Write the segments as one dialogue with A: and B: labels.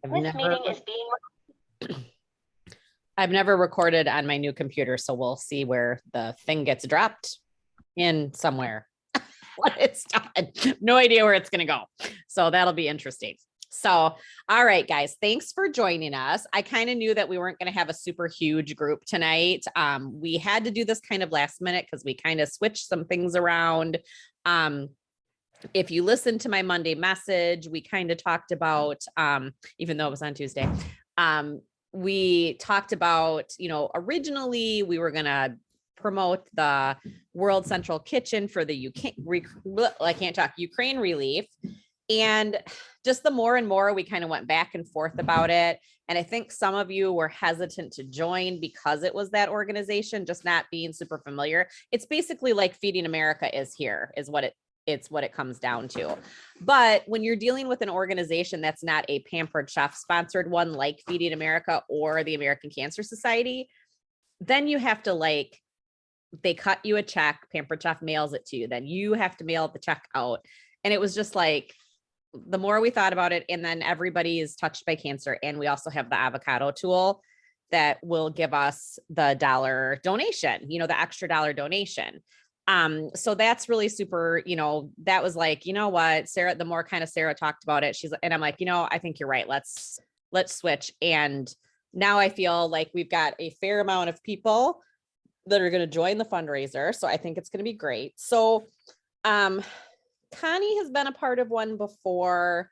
A: This meeting is being. I've never recorded on my new computer, so we'll see where the thing gets dropped in somewhere. When it's done. No idea where it's going to go. So that'll be interesting. So, all right, guys, thanks for joining us. I kind of knew that we weren't going to have a super huge group tonight. We had to do this kind of last minute because we kind of switched some things around. If you listen to my Monday message, we kind of talked about, even though it was on Tuesday, we talked about, originally we were going to promote the World Central Kitchen for the Ukraine relief. And just the more and more we kind of went back and forth about it. And I think some of you were hesitant to join because it was that organization, just not being super familiar. It's basically like Feeding America is here, is what it's what it comes down to. But when you're dealing with an organization that's not a Pampered Chef sponsored one, like Feeding America or the American Cancer Society, then you have to they cut you a check, Pampered Chef mails it to you, then you have to mail the check out. And it was just the more we thought about it, and then everybody is touched by cancer. And we also have the avocado tool that will give us the $1 donation, the extra $1 donation. So that's really super, that was what, Sarah, the more kind of Sarah talked about it, and I'm like, I think you're right. Let's switch. And now I feel like we've got a fair amount of people that are going to join the fundraiser. So I think it's going to be great. So, Connie has been a part of one before,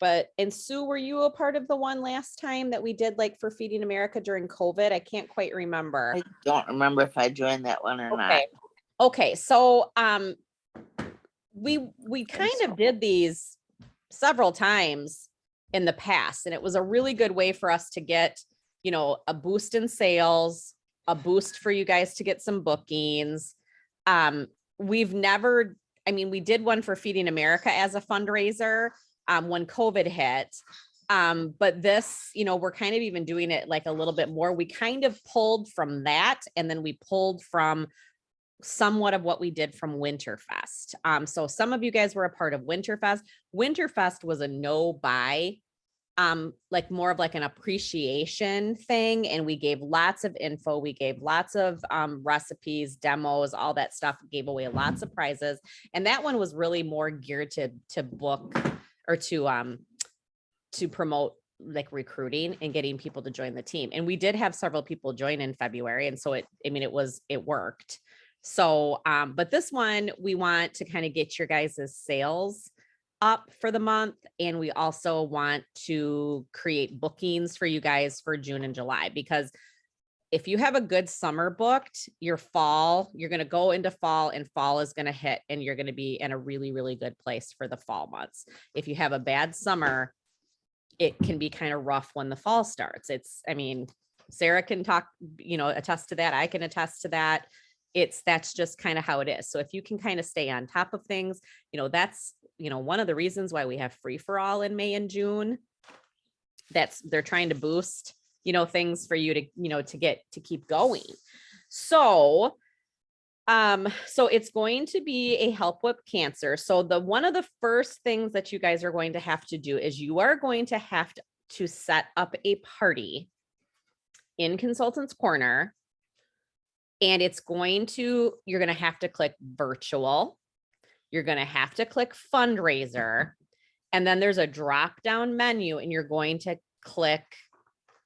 A: and Sue, were you a part of the one last time that we did for Feeding America during COVID? I can't quite remember.
B: I don't remember if I joined that one or not.
A: Okay. So, we kind of did these several times in the past, and it was a really good way for us to get, a boost in sales, a boost for you guys to get some bookings. We did one for Feeding America as a fundraiser when COVID hit. But this, we're kind of even doing it a little bit more. We kind of pulled from that, and then we pulled from somewhat of what we did from Winterfest. So some of you guys were a part of Winterfest. Winterfest was a no-buy, more of an appreciation thing. And we gave lots of info. We gave lots of recipes, demos, all that stuff, gave away lots of prizes. And that one was really more geared to book or to promote recruiting and getting people to join the team. And we did have several people join in February. And so it worked. So, but this one, we want to kind of get your guys' sales up for the month. And we also want to create bookings for you guys for June and July, because if you have a good summer booked, your fall, you're going to go into fall, and fall is going to hit, and you're going to be in a really, really good place for the fall months. If you have a bad summer, it can be kind of rough when the fall starts. Sarah can attest to that. I can attest to that. That's just kind of how it is. So if you can kind of stay on top of things, that's, one of the reasons why we have free for all in May and June. They're trying to boost, things for you to keep going. So, so it's going to be a Help with Cancer. So one of the first things that you guys are going to have to do is you are going to have to set up a party in Consultants Corner. And you're going to have to click virtual. You're going to have to click fundraiser. And then there's a drop down menu, and you're going to click,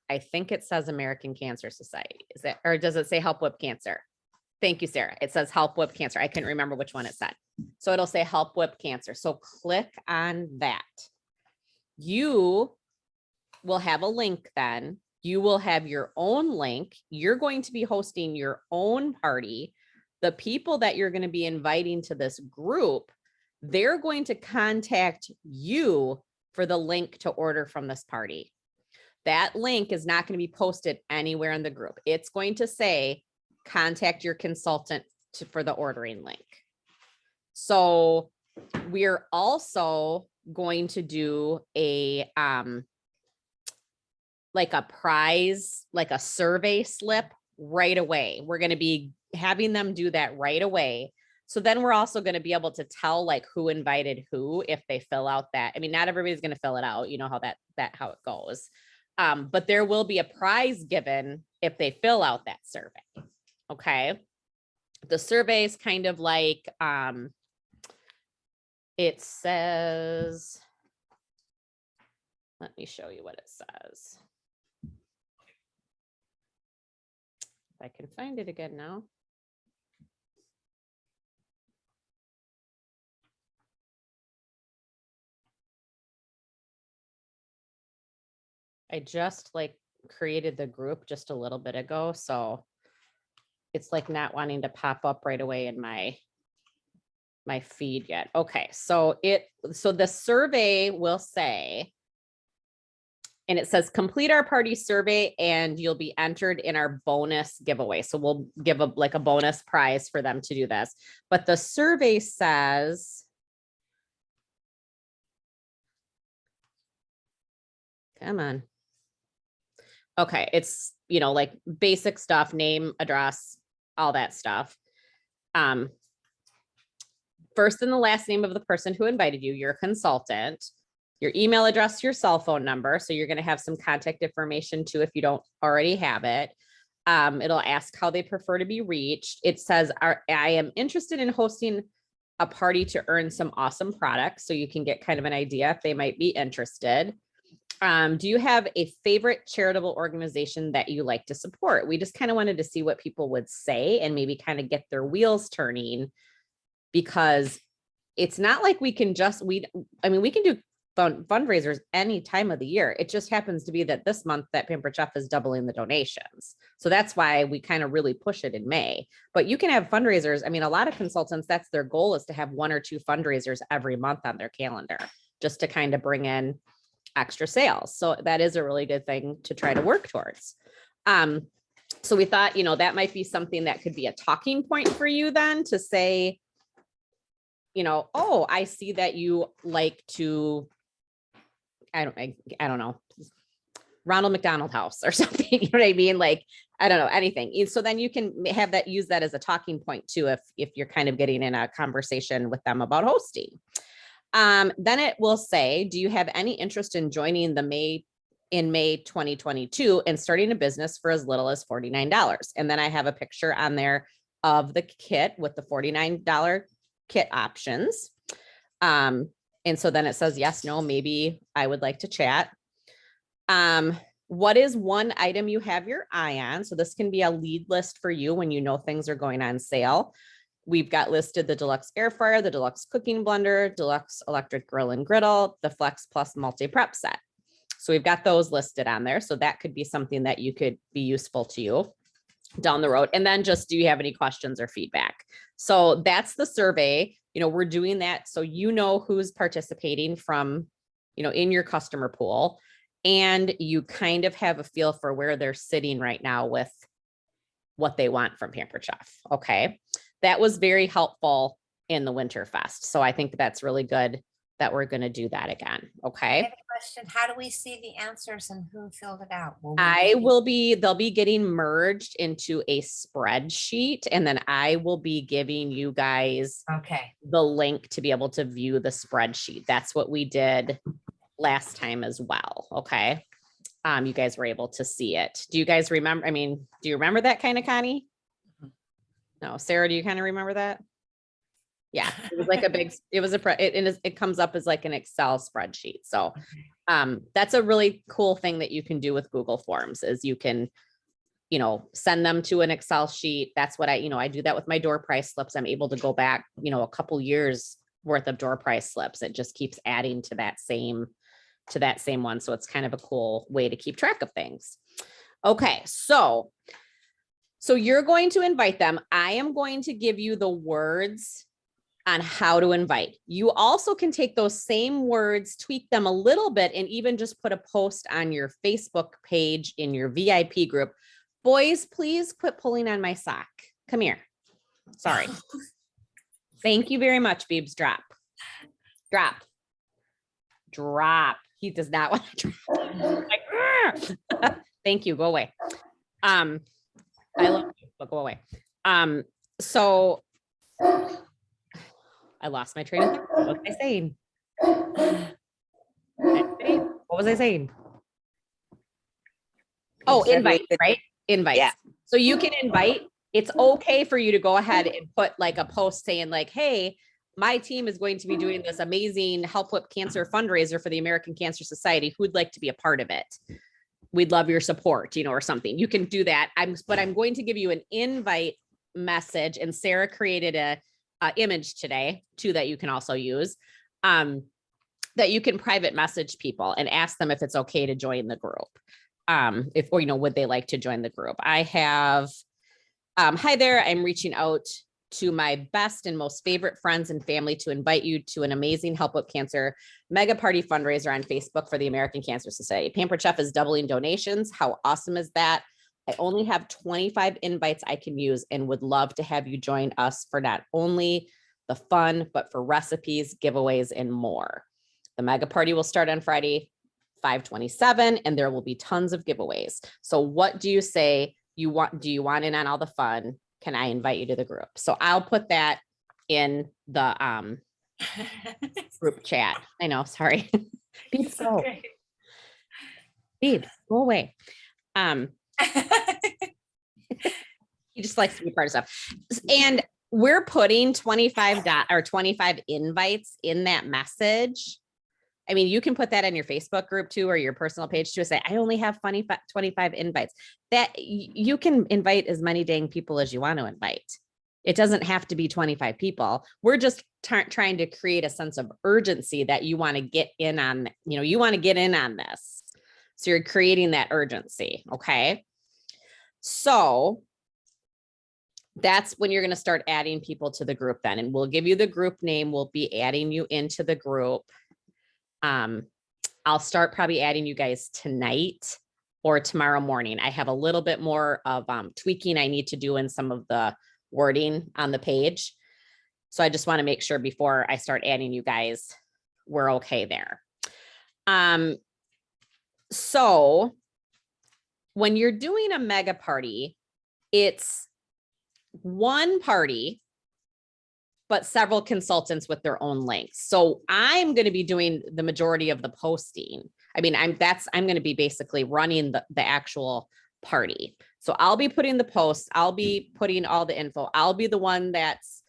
A: I think it says American Cancer Society. Or does it say Help with Cancer? Thank you, Sarah. It says Help with Cancer. I couldn't remember which one it said. So it'll say Help with Cancer. So click on that. You will have a link then. You will have your own link. You're going to be hosting your own party. The people that you're going to be inviting to this group, they're going to contact you for the link to order from this party. That link is not going to be posted anywhere in the group. It's going to say, contact your consultant for the ordering link. So we're also going to do a prize, a survey slip right away. We're going to be having them do that right away. So then we're also going to be able to tell like who invited who if they fill out that. I mean, not everybody's going to fill it out. You know how how it goes. But there will be a prize given if they fill out that survey. Okay. The survey is kind of like, it says, let me show you what it says. If I can find it again now. I just like created the group just a little bit ago, so it's like not wanting to pop up right away in my feed yet. Okay, so the survey will say, and it says complete our party survey and you'll be entered in our bonus giveaway. So we'll give a bonus prize for them to do this. But the survey says, come on. Okay, it's, like basic stuff, name, address, all that stuff. First and the last name of the person who invited you, your consultant, your email address, your cell phone number. So you're going to have some contact information too if you don't already have it. It'll ask how they prefer to be reached. It says, I am interested in hosting a party to earn some awesome products. So you can get kind of an idea if they might be interested. Do you have a favorite charitable organization that you like to support? We just kind of wanted to see what people would say and maybe kind of get their wheels turning, because it's not like we can just, we can do fundraisers any time of the year. It just happens to be that this month that Pampered Chef is doubling the donations. So that's why we kind of really push it in May. But you can have fundraisers. I mean, a lot of consultants, that's their goal, is to have 1 or 2 fundraisers every month on their calendar just to kind of bring in extra sales. So that is a really good thing to try to work towards. So we thought, that might be something that could be a talking point for you then to say, oh, I see that you like to, I don't know, Ronald McDonald House or something, you know what I mean? Like, I don't know, anything. So then you can have that, use that as a talking point too, if you're kind of getting in a conversation with them about hosting. Then it will say, do you have any interest in joining May 2022 and starting a business for as little as $49? And then I have a picture on there of the kit with the $49 kit options. And so then it says, yes, no, maybe I would like to chat. What is one item you have your eye on? So this can be a lead list for you when you know things are going on sale. We've got listed the deluxe air fryer, the deluxe cooking blender, deluxe electric grill and griddle, the Flex Plus multi-prep set. So we've got those listed on there. So that could be something that you could be useful to you down the road. And then just, do you have any questions or feedback? So that's the survey. We're doing that so who's participating from, in your customer pool, and you kind of have a feel for where they're sitting right now with what they want from Pampered Chef. Okay. That was very helpful in the Winterfest. So I think that's really good that we're going to do that again. Okay.
C: I have a question. How do we see the answers and who filled it out?
A: They'll be getting merged into a spreadsheet, and then I will be giving you guys the link to be able to view the spreadsheet. That's what we did last time as well. Okay. You guys were able to see it. Do you guys remember? Do you remember that kind of, Connie? No, Sarah, do you kind of remember that? Yeah, it was like it comes up as like an Excel spreadsheet. So that's a really cool thing that you can do with Google Forms, is you can, send them to an Excel sheet. That's what I do that with my door price slips. I'm able to go back, a couple years worth of door price slips. It just keeps adding to that same one. So it's kind of a cool way to keep track of things. Okay, so you're going to invite them. I am going to give you the words on how to invite. You also can take those same words, tweak them a little bit, and even just put a post on your Facebook page in your VIP group. Boys, please quit pulling on my sock. Come here. Sorry. Thank you very much, Beebs. Drop. He does not want to drop. Thank you. Go away. I love you, but go away. So I lost my train of thought. What was I saying? What was I saying? Oh,
B: You said we
A: invite,
B: could-
A: right? Invites.
B: Yeah.
A: So you can invite. It's okay for you to go ahead and put like a post saying like, hey, my team is going to be doing this amazing Help With Cancer fundraiser for the American Cancer Society. Who'd like to be a part of it? We'd love your support, or something. You can do that. But I'm going to give you an invite message, and Sarah created a image today too that you can also use. That you can private message people and ask them if it's okay to join the group. Would they like to join the group? I have, hi there, I'm reaching out to my best and most favorite friends and family to invite you to an amazing Help With Cancer mega party fundraiser on Facebook for the American Cancer Society. Pampered Chef is doubling donations. How awesome is that? I only have 25 invites I can use and would love to have you join us for not only the fun, but for recipes, giveaways, and more. The mega party will start on Friday, 5/27, and there will be tons of giveaways. So what do you say you want? Do you want in on all the fun? Can I invite you to the group? So I'll put that in the group chat. I know, sorry. Beep, go. Beep, go away. He just likes to be part of stuff. And we're putting 25 invites in that message. I mean, you can put that in your Facebook group too, or your personal page too. Say, I only have 25 invites. That you can invite as many dang people as you want to invite. It doesn't have to be 25 people. We're just trying to create a sense of urgency that you want to get in on, you want to get in on this. So you're creating that urgency. Okay. So that's when you're going to start adding people to the group then. And we'll give you the group name. We'll be adding you into the group. I'll start probably adding you guys tonight or tomorrow morning. I have a little bit more of tweaking I need to do in some of the wording on the page. So I just want to make sure before I start adding you guys, we're okay there. So when you're doing a mega party, it's one party, but several consultants with their own links. So I'm going to be doing the majority of the posting. I mean, I'm going to be basically running the actual party. So I'll be putting the posts, I'll be putting all the info. I'll be the one that's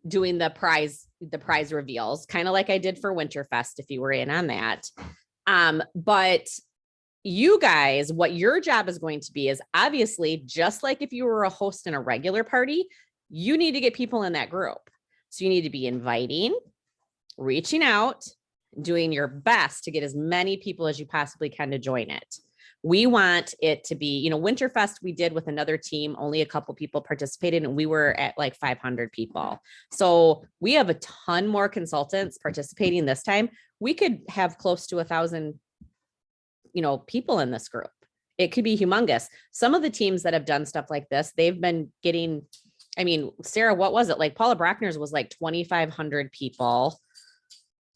A: doing the prize reveals, kind of like I did for Winterfest, if you were in on that. But you guys, what your job is going to be is obviously just like if you were a host in a regular party, you need to get people in that group. So you need to be inviting, reaching out, doing your best to get as many people as you possibly can to join it. We want it to be, Winterfest we did with another team, only a couple people participated and we were at like 500 people. So we have a ton more consultants participating this time. We could have close to 1,000, people in this group. It could be humongous. Some of the teams that have done stuff like this, they've been getting, Sarah, what was it? Like Paula Brockner's was like 2,500 people.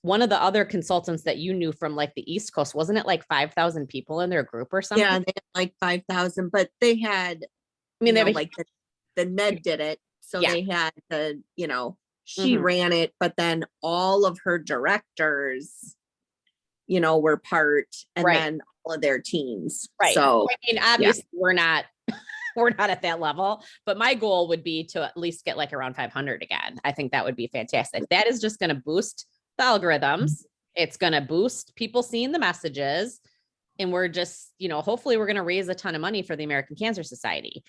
A: One of the other consultants that you knew from like the East Coast, wasn't it like 5,000 people in their group or something?
D: Yeah, they had like 5,000, but they had, like the Ned did it. So
A: Yeah.
D: they had the, she ran it, but then all of her directors, were part and
A: Right.
D: then all of their teams.
A: Right.
D: So
A: Obviously we're not at that level, but my goal would be to at least get like around 500 again. I think that would be fantastic. That is just going to boost the algorithms. It's going to boost people seeing the messages. And we're just, hopefully we're going to raise a ton of money for the American Cancer Society.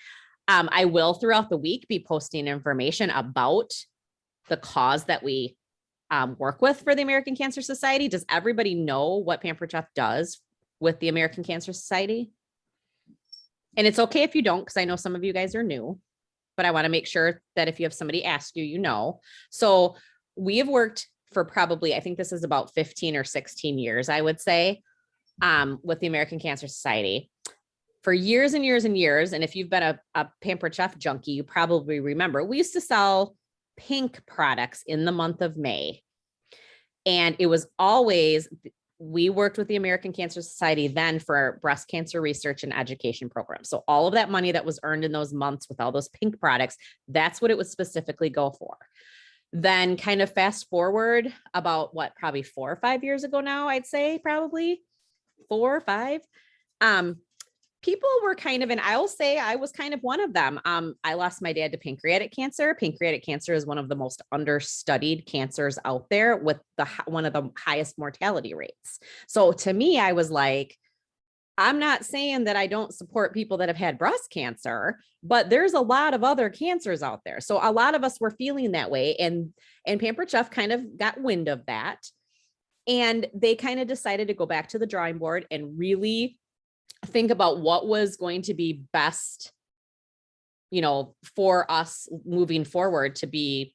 A: I will throughout the week be posting information about the cause that we work with for the American Cancer Society. Does everybody know what Pampered Chef does with the American Cancer Society? And it's okay if you don't, because I know some of you guys are new, but I want to make sure that if you have somebody ask you, So we have worked for probably, I think this is about 15 or 16 years, I would say, with the American Cancer Society for years and years and years. And if you've been a Pampered Chef junkie, you probably remember we used to sell pink products in the month of May. And it was always, we worked with the American Cancer Society then for breast cancer research and education programs. So all of that money that was earned in those months with all those pink products, that's what it would specifically go for. Then kind of fast forward about probably 4 or 5 years ago now, I'd say probably 4 or 5. People were kind of, and I'll say I was kind of one of them. I lost my dad to pancreatic cancer. Pancreatic cancer is one of the most understudied cancers out there with one of the highest mortality rates. So to me, I was like, I'm not saying that I don't support people that have had breast cancer, but there's a lot of other cancers out there. So a lot of us were feeling that way. And Pampered Chef kind of got wind of that. And they kind of decided to go back to the drawing board and really think about what was going to be best, for us moving forward to be,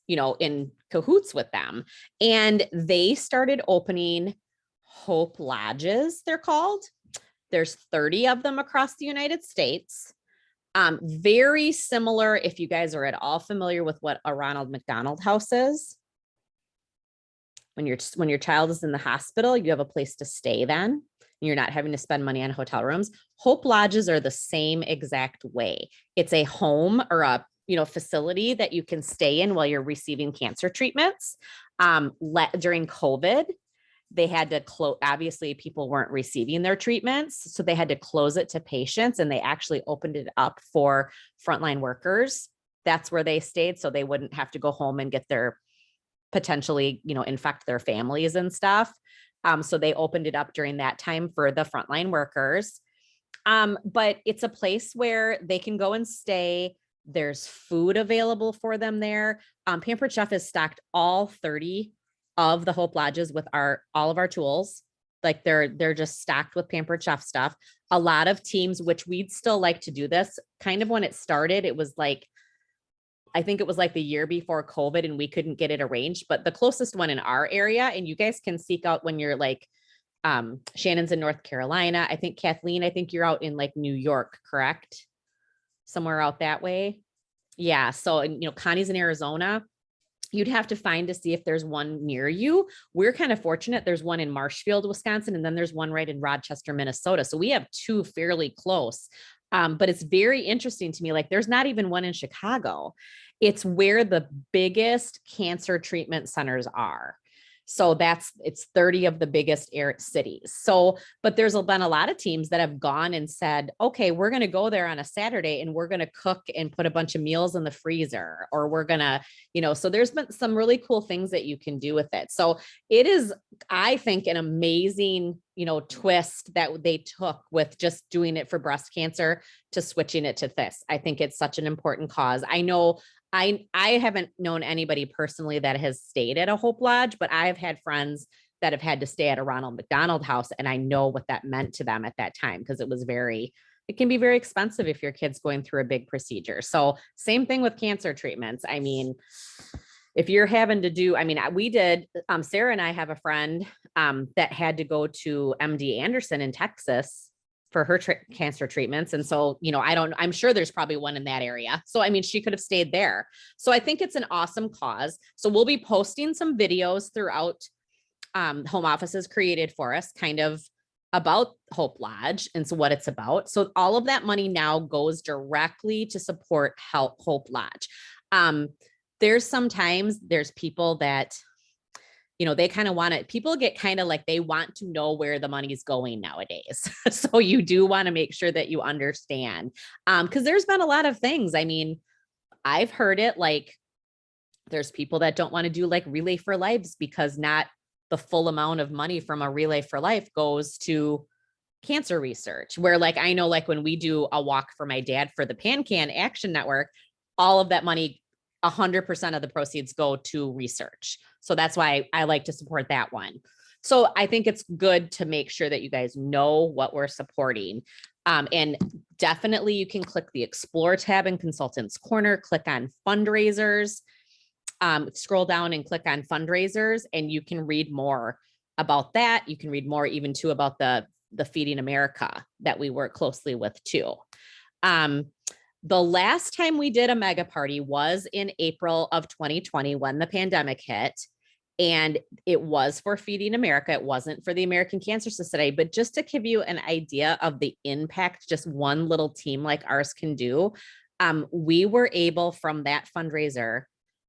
A: in cahoots with them. And they started opening Hope Lodges, they're called. There's 30 of them across the United States. Very similar, if you guys are at all familiar with what a Ronald McDonald House is. When your child is in the hospital, you have a place to stay then. You're not having to spend money on hotel rooms. Hope Lodges are the same exact way. It's a home or a facility that you can stay in while you're receiving cancer treatments. During COVID, they had to close. Obviously, people weren't receiving their treatments, so they had to close it to patients, and they actually opened it up for frontline workers. That's where they stayed, so they wouldn't have to go home and get their potentially, infect their families and stuff. So they opened it up during that time for the frontline workers. But it's a place where they can go and stay. There's food available for them there. Pampered Chef has stocked all 30 of the Hope Lodges with all of our tools. Like they're just stacked with Pampered Chef stuff. A lot of teams, which we'd still like to do this, kind of when it started, it was like, I think it was like the year before COVID and we couldn't get it arranged, but the closest one in our area, and you guys can seek out when you're like, Shannon's in North Carolina. I think Kathleen, I think you're out in like New York, correct? Somewhere out that way. Yeah. So, Connie's in Arizona. You'd have to find to see if there's one near you. We're kind of fortunate. There's one in Marshfield, Wisconsin, and then there's one right in Rochester, Minnesota. So we have 2 fairly close. But it's very interesting to me. Like there's not even one in Chicago. It's where the biggest cancer treatment centers are. So it's 30 of the biggest cities. So, but there's been a lot of teams that have gone and said, okay, we're going to go there on a Saturday and we're going to cook and put a bunch of meals in the freezer, or we're going to, so there's been some really cool things that you can do with it. So it is, I think, an amazing, twist that they took with just doing it for breast cancer to switching it to this. I think it's such an important cause. I know I haven't known anybody personally that has stayed at a Hope Lodge, but I've had friends that have had to stay at a Ronald McDonald House. And I know what that meant to them at that time, because it can be very expensive if your kid's going through a big procedure. So same thing with cancer treatments. I mean, if you're having to do, we did, Sarah and I have a friend that had to go to MD Anderson in Texas for her cancer treatments. And so, I'm sure there's probably one in that area. So, she could have stayed there. So I think it's an awesome cause. So we'll be posting some videos throughout home offices created for us, kind of about Hope Lodge and so what it's about. So all of that money now goes directly to support Hope Lodge. There's people that, they kind of want it. People get kind of like, they want to know where the money is going nowadays. So you do want to make sure that you understand. Because there's been a lot of things. I've heard it like, there's people that don't want to do like Relay for Lives because not the full amount of money from a Relay for Life goes to cancer research. Where like, I know like when we do a walk for my dad for the PanCan Action Network, all of that money, 100% of the proceeds go to research. So that's why I like to support that one. So I think it's good to make sure that you guys know what we're supporting. And definitely you can click the Explore tab in Consultants Corner, click on fundraisers, scroll down and click on fundraisers, and you can read more about that. You can read more even too about the Feeding America that we work closely with too. The last time we did a mega party was in April of 2020 when the pandemic hit, and it was for Feeding America. It wasn't for the American Cancer Society, but just to give you an idea of the impact just one little team like ours can do, we were able from that fundraiser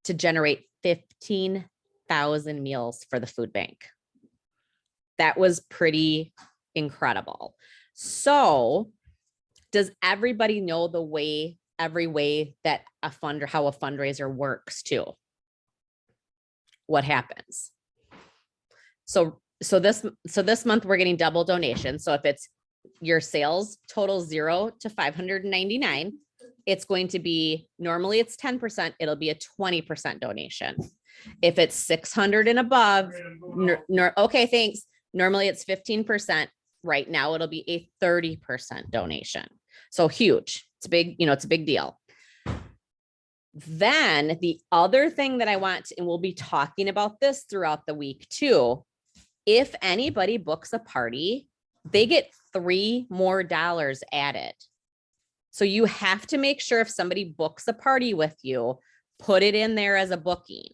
A: to generate 15,000 meals for the food bank. That was pretty incredible. So does everybody know every way that how a fundraiser works too? What happens? So this month we're getting double donations. So if it's your sales total 0 to 599, it's going to be, normally it's 10%, it'll be a 20% donation. If it's 600 and above, okay, thanks. Normally it's 15%. Right now it'll be a 30% donation. So huge. It's big, it's a big deal. Then the other thing that I want, and we'll be talking about this throughout the week too, if anybody books a party, they get $3 more added. So you have to make sure if somebody books a party with you, put it in there as a booking.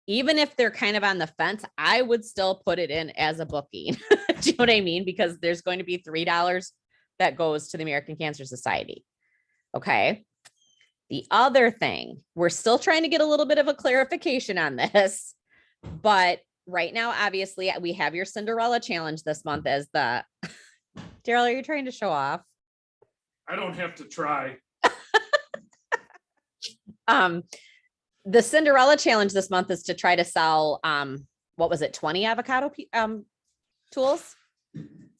A: Even if they're kind of on the fence, I would still put it in as a booking. Do you know what I mean? Because there's going to be $3 that goes to the American Cancer Society. Okay. The other thing, we're still trying to get a little bit of a clarification on this, but right now, obviously, we have your Cinderella challenge this month as the, Daryl, are you trying to show off?
E: I don't have to try.
A: The Cinderella challenge this month is to try to sell, what was it? 20 avocado tools?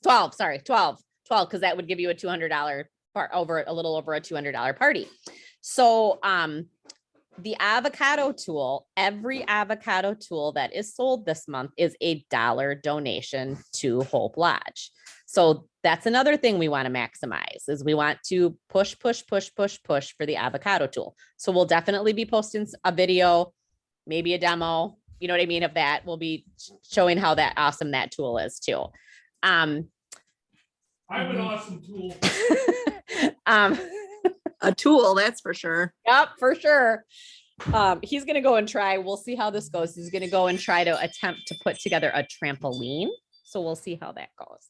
A: 12, sorry, 12, because that would give you a $200 a little over a $200 party. So, the avocado tool, every avocado tool that is sold this month is a $1 donation to Hope Lodge. So that's another thing we want to maximize is we want to push for the avocado tool. So we'll definitely be posting a video, maybe a demo, you know what I mean, of that. We'll be showing how awesome that tool is too.
E: I have an awesome tool.
D: A tool, that's for sure.
A: Yep, for sure. He's going to go and try. We'll see how this goes. He's going to go and try to attempt to put together a trampoline. So we'll see how that goes.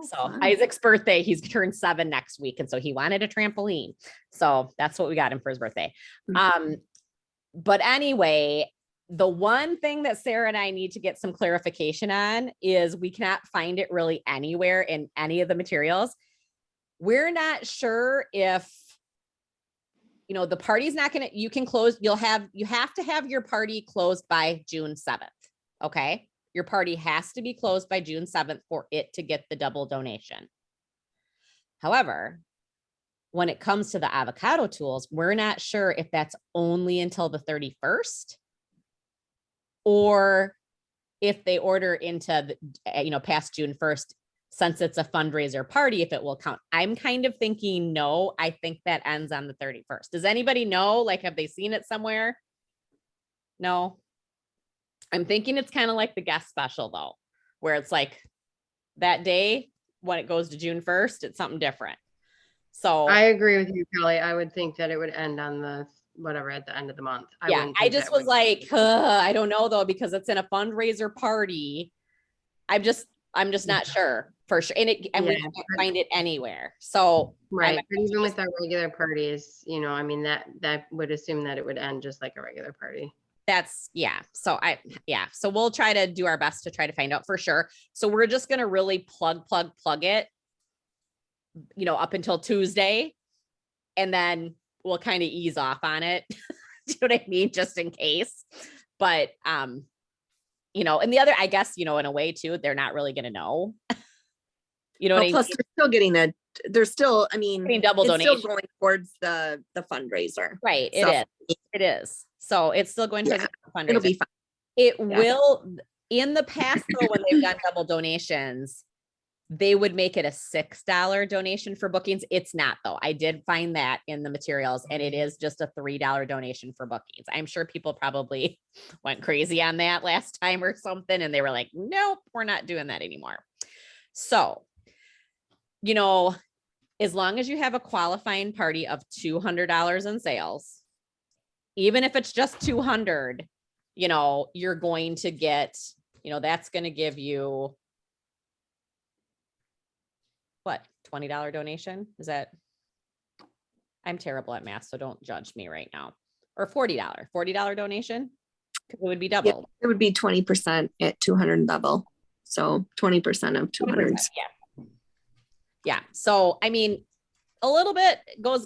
A: So
D: fun.
A: Isaac's birthday, he's turned 7 next week. And so he wanted a trampoline. So that's what we got him for his birthday. But anyway, the one thing that Sarah and I need to get some clarification on is we cannot find it really anywhere in any of the materials. We're not sure if, the party's not going to, you have to have your party closed by June 7th. Okay. Your party has to be closed by June 7th for it to get the double donation. However, when it comes to the avocado tools, we're not sure if that's only until the 31st or if they order into past June 1st, since it's a fundraiser party, if it will count. I'm kind of thinking, no, I think that ends on the 31st. Does anybody know? Like, have they seen it somewhere? No. I'm thinking it's kind of like the guest special though, where it's like that day when it goes to June 1st, it's something different. So
F: I agree with you, Kelly. I would think that it would end on the at the end of the month.
A: I just was like, I don't know though, because it's in a fundraiser party. I'm just not sure for sure. And we can't find it anywhere. So
F: right. But even with our regular parties, that would assume that it would end just like a regular party.
A: So so we'll try to do our best to try to find out for sure. So we're just going to really plug it, up until Tuesday, and then we'll kind of ease off on it. Do you know what I mean? Just in case. But, and the other, I guess, in a way too, they're not really going to know,
D: Plus they're still getting
A: double donation.
D: Still going towards the fundraiser.
A: Right.
D: So,
A: it is. So it's still going to the fundraiser.
D: It'll be fun.
A: It will. In the past though, when they've done double donations, they would make it a $6 donation for bookings. It's not though. I did find that in the materials, and it is just a $3 donation for bookings. I'm sure people probably went crazy on that last time or something, and they were like, nope, we're not doing that anymore. So, as long as you have a qualifying party of $200 in sales, even if it's just 200, you're going to get, that's going to give you what, $20 donation? Is that, I'm terrible at math, so don't judge me right now. or $40 donation? Because it would be
D: Yeah,
A: doubled.
D: it would be 20% at 200 double. So 20% of 200.
A: 20%, yeah. Yeah. So, I mean, a little bit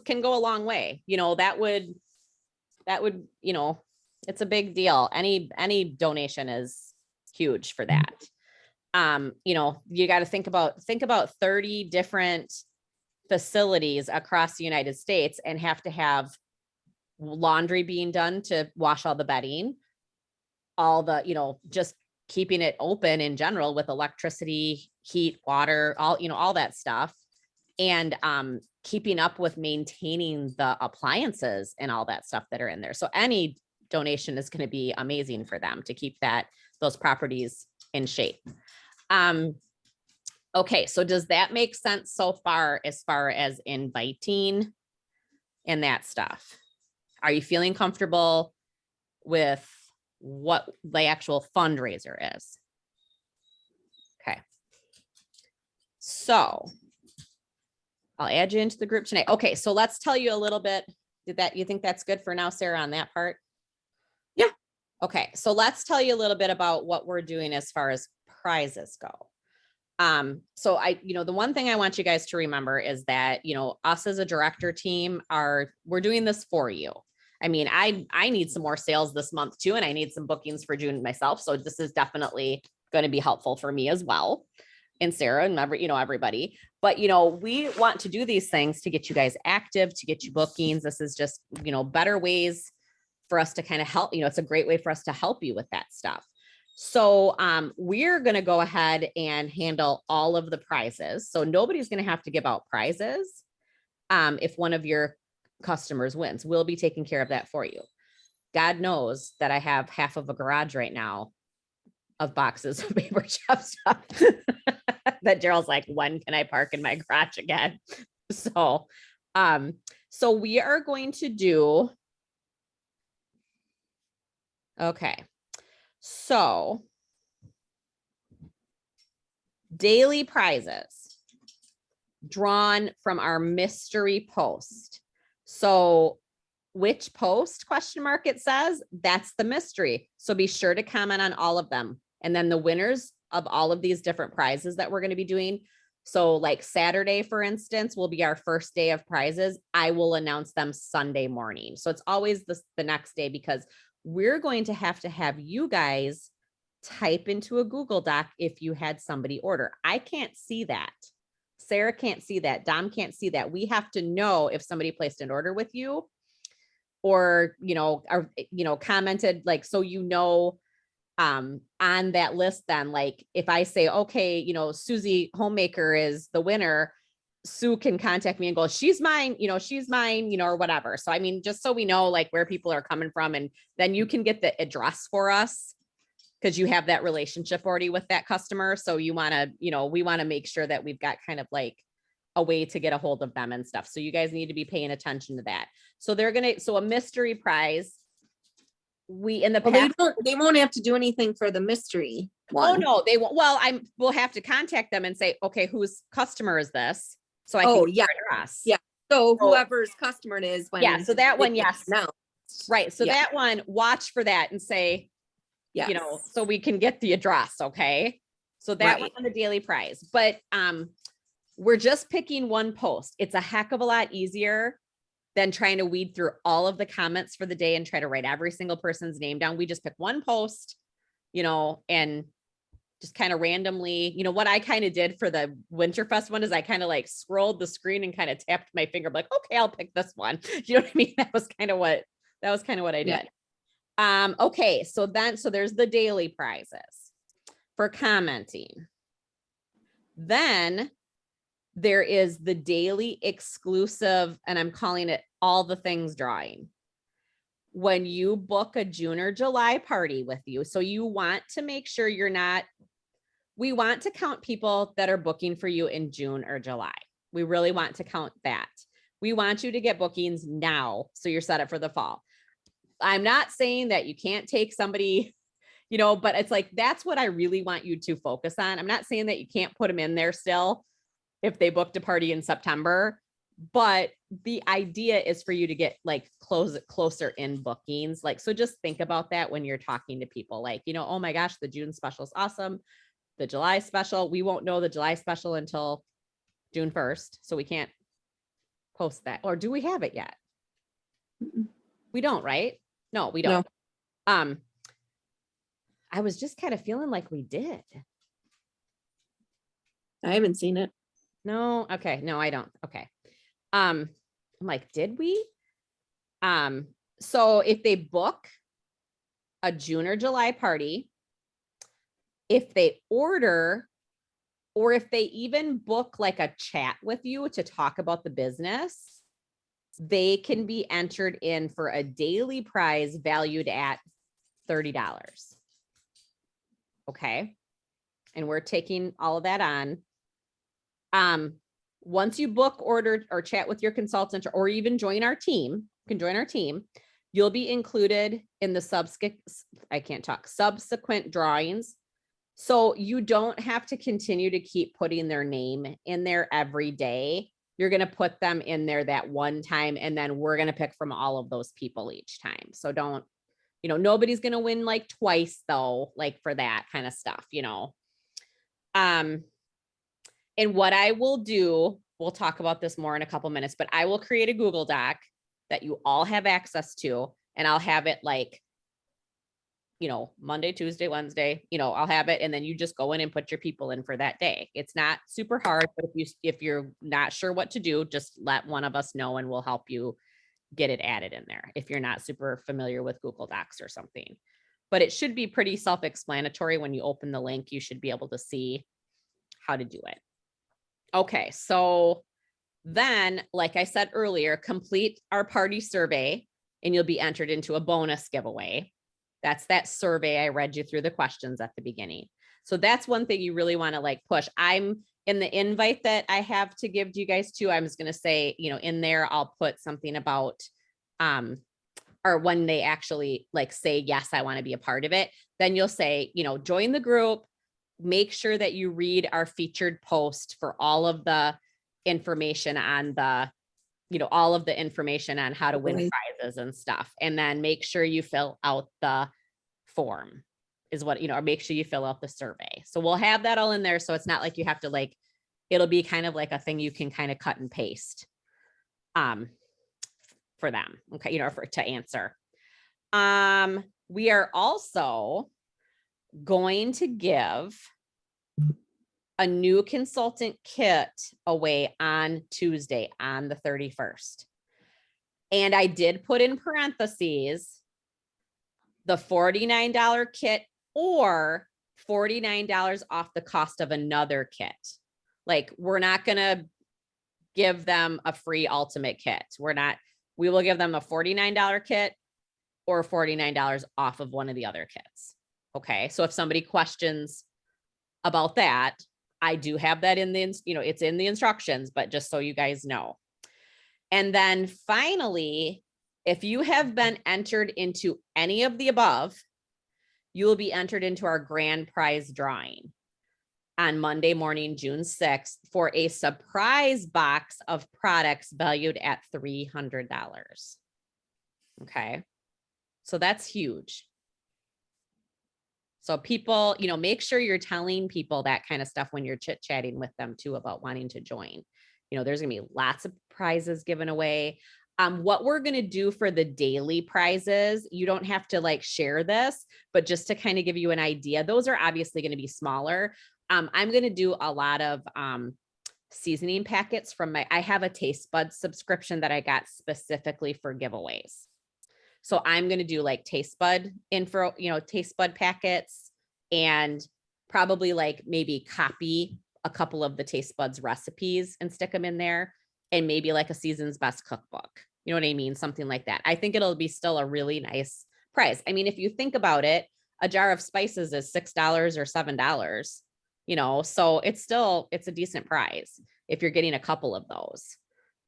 A: can go a long way. You know, that would, you know, it's a big deal. Any donation is huge for that. You know, you got to think about 30 different facilities across the United States and have to have laundry being done to wash all the bedding, all the, you know, just keeping it open in general with electricity, heat, water, all, you know, all that stuff. And keeping up with maintaining the appliances and all that stuff that are in there. So any donation is going to be amazing for them to keep those properties in shape. Okay, so does that make sense so far as inviting and that stuff? Are you feeling comfortable with what the actual fundraiser is? Okay. So I'll add you into the group tonight. Okay, so let's tell you a little bit. You think that's good for now, Sarah, on that part?
D: Yeah.
A: Okay, so let's tell you a little bit about what we're doing as far as prizes go. So the one thing I want you guys to remember is that, you know, us as a director team we're doing this for you. I mean, I need some more sales this month too, and I need some bookings for June myself. So this is definitely going to be helpful for me as well. And Sarah and everybody, but, you know, we want to do these things to get you guys active, to get you bookings. This is just, you know, better ways for us to kind of help, you know, it's a great way for us to help you with that stuff. So we're going to go ahead and handle all of the prizes. So nobody's going to have to give out prizes. If one of your customers wins, we'll be taking care of that for you. God knows that I have half of a garage right now of boxes of paper chop stuff that Gerald's like, when can I park in my garage again? So we are going to do, okay. So daily prizes drawn from our mystery post. So which post ? It says that's the mystery. So be sure to comment on all of them. And then the winners of all of these different prizes that we're going to be doing. So like Saturday, for instance, will be our first day of prizes. I will announce them Sunday morning. So it's always the next day, because we're going to have you guys type into a Google Doc if you had somebody order. I can't see that. Sarah can't see that. Dom can't see that. We have to know if somebody placed an order with you, or, commented, like, so, on that list. Then, like, if I say, okay, Susie Homemaker is the winner, Sue can contact me and go, she's mine, or whatever. So, I mean, just so we know, like, where people are coming from, and then you can get the address for us, because you have that relationship already with that customer. So we want to make sure that we've got kind of like a way to get a hold of them and stuff. So you guys need to be paying attention to that. So so a mystery prize. They
D: won't have to do anything for the mystery one.
A: Oh no, they won't. Well, we'll have to contact them and say, okay, whose customer is this? So I can
D: yeah.
A: address.
D: Yeah. So whoever's customer it is when.
A: Yeah. So that one, yes.
D: No.
A: Right. So that one, watch for that and say,
D: yes.
A: So we can get the address. Okay. So that
D: Right.
A: one on the daily prize, but we're just picking one post. It's a heck of a lot easier than trying to weed through all of the comments for the day and try to write every single person's name down. We just pick one post, and just kind of randomly, what I kind of did for the Winterfest one is I kind of like scrolled the screen and kind of tapped my finger, like, okay, I'll pick this one. You know what I mean? That was kind of what I did. Yeah. Okay. So there's the daily prizes for commenting. Then there is the daily exclusive, and I'm calling it all the things drawing. When you book a June or July party with you, so you want to make sure we want to count people that are booking for you in June or July. We really want to count that. We want you to get bookings now, so you're set up for the fall. I'm not saying that you can't take somebody, but it's like, that's what I really want you to focus on. I'm not saying that you can't put them in there still if they booked a party in September, But the idea is for you to get like closer in bookings. Like, so just think about that when you're talking to people, like, you know, oh my gosh, the June special is awesome. The July special, we won't know the July special until June 1st. So we can't post that. Or do we have it yet?
D: Mm-mm.
A: We don't, right? No, we don't. I was just kind of feeling like we did.
D: I haven't seen it.
A: No, okay. No, I don't. Okay. I'm like, did we? So if they book a June or July party, if they order, or if they even book like a chat with you to talk about the business, they can be entered in for a daily prize valued at $30. Okay. And we're taking all of that on. Once you book, order, or chat with your consultant, or even join our team, you can join our team, you'll be included in the subsequent drawings. So you don't have to continue to keep putting their name in there every day. You're going to put them in there that one time, and then we're going to pick from all of those people each time. So don't, you know, nobody's going to win like twice though, like for that kind of stuff, you know. And what I will do, we'll talk about this more in a couple minutes, but I will create a Google Doc that you all have access to, and I'll have it like, you know, Monday, Tuesday, Wednesday, you know, I'll have it. And then you just go in and put your people in for that day. It's not super hard, but if you're not sure what to do, just let one of us know and we'll help you get it added in there if you're not super familiar with Google Docs or something. But it should be pretty self-explanatory. When you open the link, you should be able to see how to do it. Okay, so then, like I said earlier, complete our party survey and you'll be entered into a bonus giveaway. That's that survey I read you through the questions at the beginning. So that's one thing you really want to like push. I'm in the invite that I have to give to you guys too. I'm just going to say, you know, in there, I'll put something about, or when they actually like say, yes, I want to be a part of it, then you'll say, you know, join the group. Make sure that you read our featured post for all of the information on the, you know, all of the information on how to win prizes and stuff. And then make sure you fill out the form is what, you know, or make sure you fill out the survey. So we'll have that all in there. So it's not like you have to like, it'll be kind of like a thing you can kind of cut and paste for them. Okay. You know, to answer. We are also going to give a new consultant kit away on Tuesday on the 31st. And I did put in parentheses the $49 kit or $49 off the cost of another kit. Like, we're not going to give them a free ultimate kit. We will give them a $49 kit or $49 off of one of the other kits. Okay. So if somebody questions about that, I do have that in the, you know, it's in the instructions, but just so you guys know. And then finally, if you have been entered into any of the above, you will be entered into our grand prize drawing on Monday morning, June 6th, for a surprise box of products valued at $300. Okay. So that's huge. So people, you know, make sure you're telling people that kind of stuff when you're chit-chatting with them too about wanting to join. You know, there's gonna be lots of prizes given away. What we're gonna do for the daily prizes, you don't have to like share this, but just to kind of give you an idea, those are obviously gonna be smaller. I'm gonna do a lot of seasoning packets from I have a taste bud subscription that I got specifically for giveaways. So I'm going to do like taste bud info, you know, taste bud packets, and probably like maybe copy a couple of the taste buds recipes and stick them in there, and maybe like a season's best cookbook. You know what I mean? Something like that. I think it'll be still a really nice price. I mean, if you think about it, a jar of spices is $6 or $7, you know, so it's a decent price if you're getting a couple of those.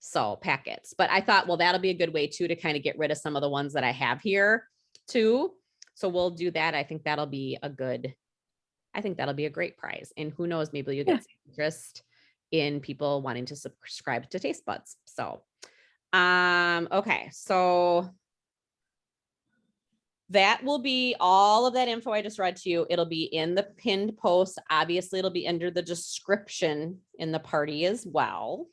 A: So packets, but I thought, well, that'll be a good way too, to kind of get rid of some of the ones that I have here too. So we'll do that. I think that'll be a great prize. And who knows, maybe you'll get some interest in people wanting to subscribe to Taste Buds. So, okay, so that will be all of that info I just read to you. It'll be in the pinned post. Obviously, it'll be under the description in the party as well.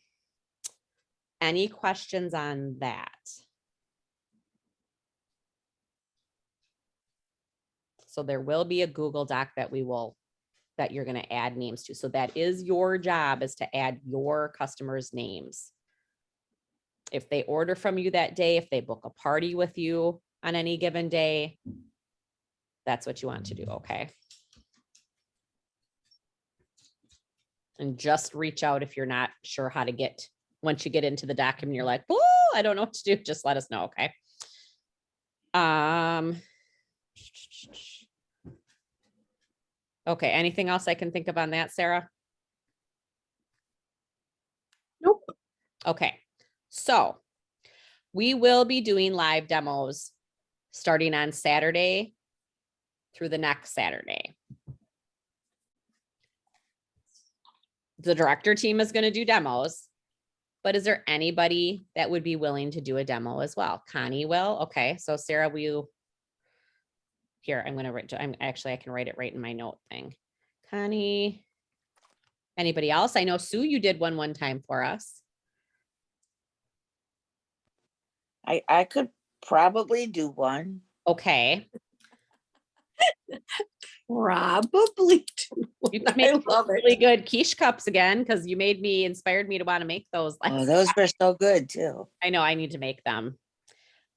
A: Any questions on that? So there will be a Google Doc that you're going to add names to. So that is your job, is to add your customers' names. If they order from you that day, if they book a party with you on any given day, that's what you want to do. Okay. And just reach out if you're not sure how to get, once you get into the document, you're like, oh, I don't know what to do. Just let us know. Okay. Okay. Anything else I can think of on that, Sarah?
D: Nope.
A: Okay. So we will be doing live demos starting on Saturday through the next Saturday. The director team is going to do demos, but is there anybody that would be willing to do a demo as well? Connie will. Okay. So Sarah, will you, here, I'm going to write, I can write it right in my note thing. Connie, anybody else? I know Sue, you did one time for us.
B: I could probably do one.
A: Okay.
D: Probably too.
A: You could
D: I
A: make
D: love it.
A: really good quiche cups again, because you inspired me to want to make those.
B: Oh, those were so good too.
A: I know I need to make them.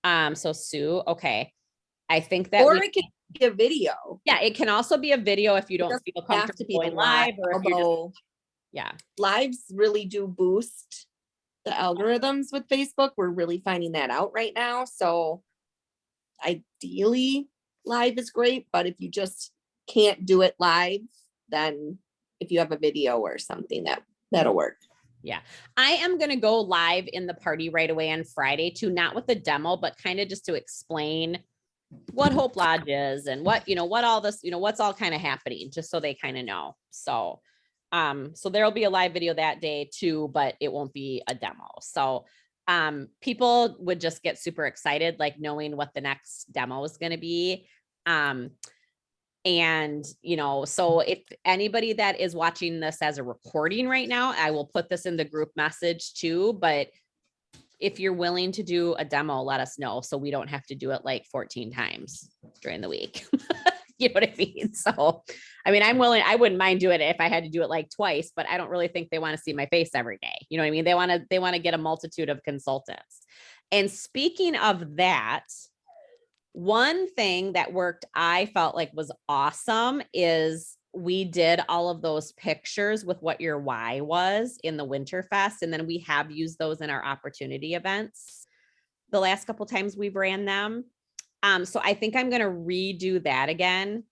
A: So Sue, okay. I think that
D: Or it could be a video.
A: yeah, it can also be a video if you don't
D: doesn't
A: feel
D: have to
A: comfortable
D: be
A: going
D: the
A: live, or if you're just,
D: although
A: yeah.
D: lives really do boost the algorithms with Facebook. We're really finding that out right now. So ideally live is great, but if you just can't do it live, then if you have a video or something, that'll work.
A: Yeah, I am going to go live in the party right away on Friday too, not with the demo, but kind of just to explain what Hope Lodge is and what, what all this, what's all kind of happening, just so they kind of know. So, so there'll be a live video that day too, but it won't be a demo. So, people would just get super excited, like knowing what the next demo is going to be. And, so if anybody that is watching this as a recording right now, I will put this in the group message too, but if you're willing to do a demo, let us know, so we don't have to do it like 14 times during the week. You know what I mean? So, I mean, I'm willing, I wouldn't mind doing it if I had to do it like twice, but I don't really think they want to see my face every day. You know what I mean? They want to get a multitude of consultants. And speaking of that, one thing that worked, I felt like was awesome, is we did all of those pictures with what your why was in the Winterfest. And then we have used those in our opportunity events the last couple times we've ran them. So I think I'm going to redo that again.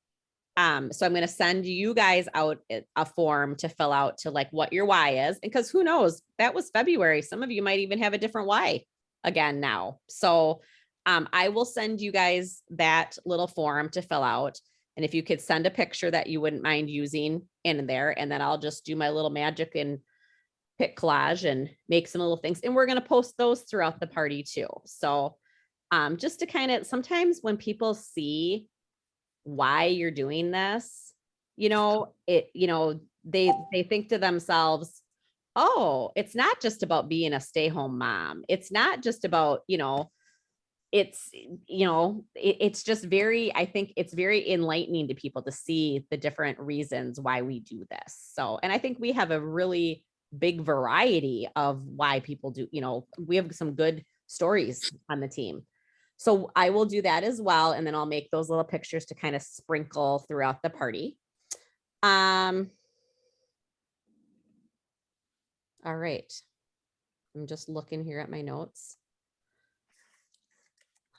A: So I'm going to send you guys out a form to fill out to like what your why is. Because who knows, that was February. Some of you might even have a different why again now. So I will send you guys that little form to fill out. And if you could send a picture that you wouldn't mind using in there, and then I'll just do my little magic and pick collage and make some little things. And we're going to post those throughout the party too. So just to kind of, sometimes when people see why you're doing this, they think to themselves, oh, it's not just about being a stay-home mom. It's not just about, it's just very, I think it's very enlightening to people to see the different reasons why we do this. So, and I think we have a really big variety of why people do, we have some good stories on the team. So I will do that as well. And then I'll make those little pictures to kind of sprinkle throughout the party. All right. I'm just looking here at my notes.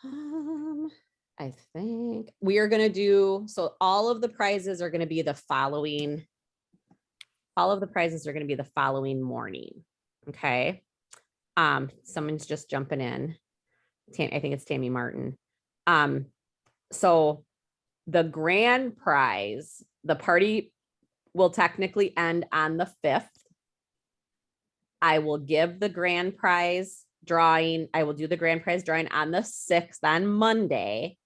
A: I think we are going to do, so all of the prizes are going to be the following morning. Okay. Someone's just jumping in. I think it's Tammy Martin. So the grand prize, the party will technically end on the 5th. I will give the grand prize drawing. I will do the grand prize drawing on the 6th on Monday.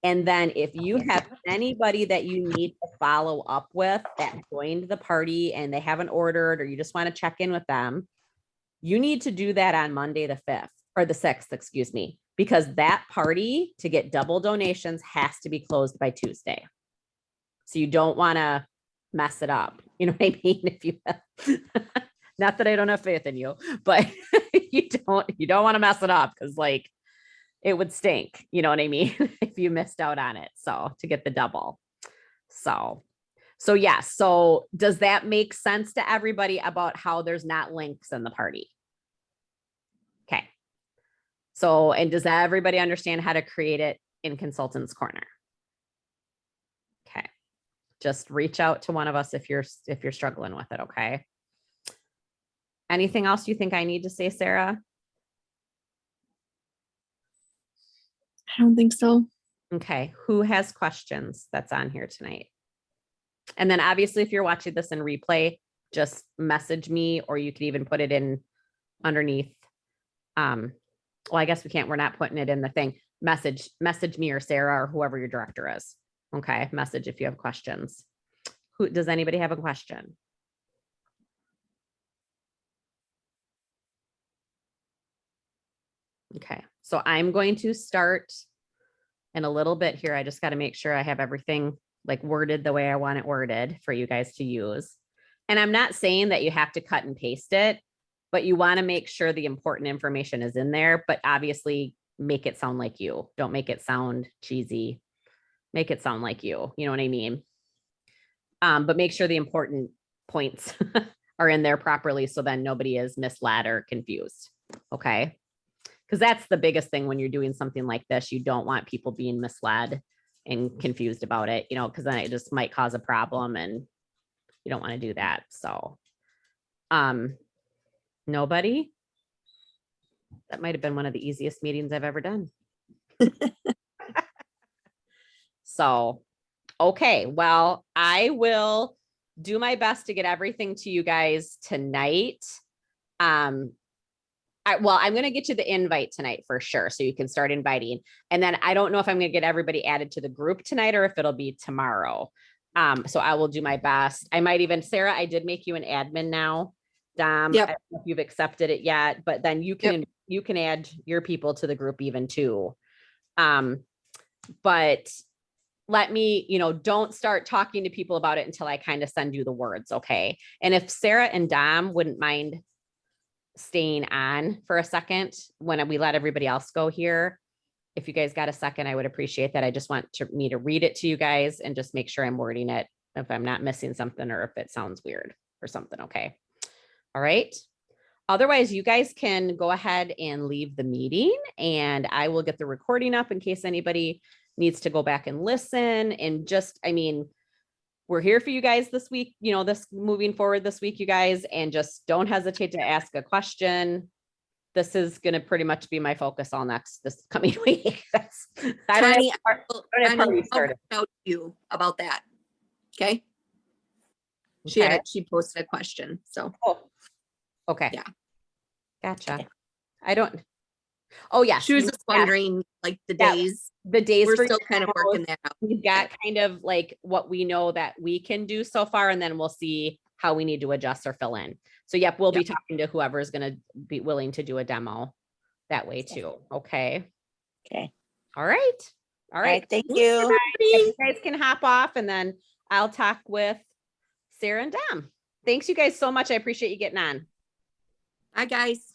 A: And then if you have anybody that you need to follow up with that joined the party and they haven't ordered, or you just want to check in with them, you need to do that on Monday, the 5th or the 6th, excuse me, because that party to get double donations has to be closed by Tuesday. So you don't want to mess it up. You know what I mean? If you, not that I don't have faith in you, but you don't want to mess it up because like it would stink. You know what I mean? If you missed out on it. So to get the double. So yeah. So does that make sense to everybody about how there's not links in the party? Okay. So, and does everybody understand how to create it in Consultants Corner? Okay. Just reach out to one of us if you're struggling with it. Okay. Anything else you think I need to say, Sarah?
D: I don't think so.
A: Okay. Who has questions that's on here tonight? And then obviously, if you're watching this in replay, just message me, or you could even put it in underneath. Well, I guess we can't, we're not putting it in the thing. Message me or Sarah or whoever your director is. Okay. Message if you have questions. Does anybody have a question? Okay. So I'm going to start in a little bit here. I just got to make sure I have everything like worded the way I want it worded for you guys to use. And I'm not saying that you have to cut and paste it, but you want to make sure the important information is in there, but obviously make it sound like you. Don't make it sound cheesy. Make it sound like you. You know what I mean? But make sure the important points are in there properly so then nobody is misled or confused. Okay. Because that's the biggest thing when you're doing something like this. You don't want people being misled and confused about it, you know, because then it just might cause a problem and you don't want to do that. So, nobody? That might have been one of the easiest meetings I've ever done. So, okay, well, I will do my best to get everything to you guys tonight. I'm going to get you the invite tonight for sure. So you can start inviting. And then I don't know if I'm going to get everybody added to the group tonight or if it'll be tomorrow. So I will do my best. I might even, Sarah, I did make you an admin now. Dom,
D: Yep.
A: I don't know if you've accepted it yet, but then you can, you can add your people to the group even too. But let me, you know, don't start talking to people about it until I kind of send you the words. Okay. And if Sarah and Dom wouldn't mind staying on for a second when we let everybody else go here, if you guys got a second, I would appreciate that. I just want me to read it to you guys and just make sure I'm wording it if I'm not missing something or if it sounds weird or something. Okay. All right. Otherwise, you guys can go ahead and leave the meeting and I will get the recording up in case anybody needs to go back and listen. And just, I mean, we're here for you guys this week, you know, this moving forward this week, you guys, and just don't hesitate to ask a question. This is going to pretty much be my focus all this coming week. I don't have parties started.
D: About you about that. Okay.
A: Okay.
D: She posted a question. So.
A: Oh, okay.
D: Yeah.
A: Gotcha.
B: Okay.
A: I don't. Oh yeah.
D: She was just wondering like the days.
A: The days
D: We're
A: for
D: still kind of
A: demos.
D: working that out.
A: We've got kind of like what we know that we can do so far, and then we'll see how we need to adjust or fill in. So yep, we'll be talking to whoever is going to be willing to do a demo that way too. Okay.
B: Okay.
A: All right. All
B: All
A: right.
B: right. Thank you.
A: You guys can hop off and then I'll talk with Sarah and Dom. Thanks you guys so much. I appreciate you getting on.
D: Hi guys.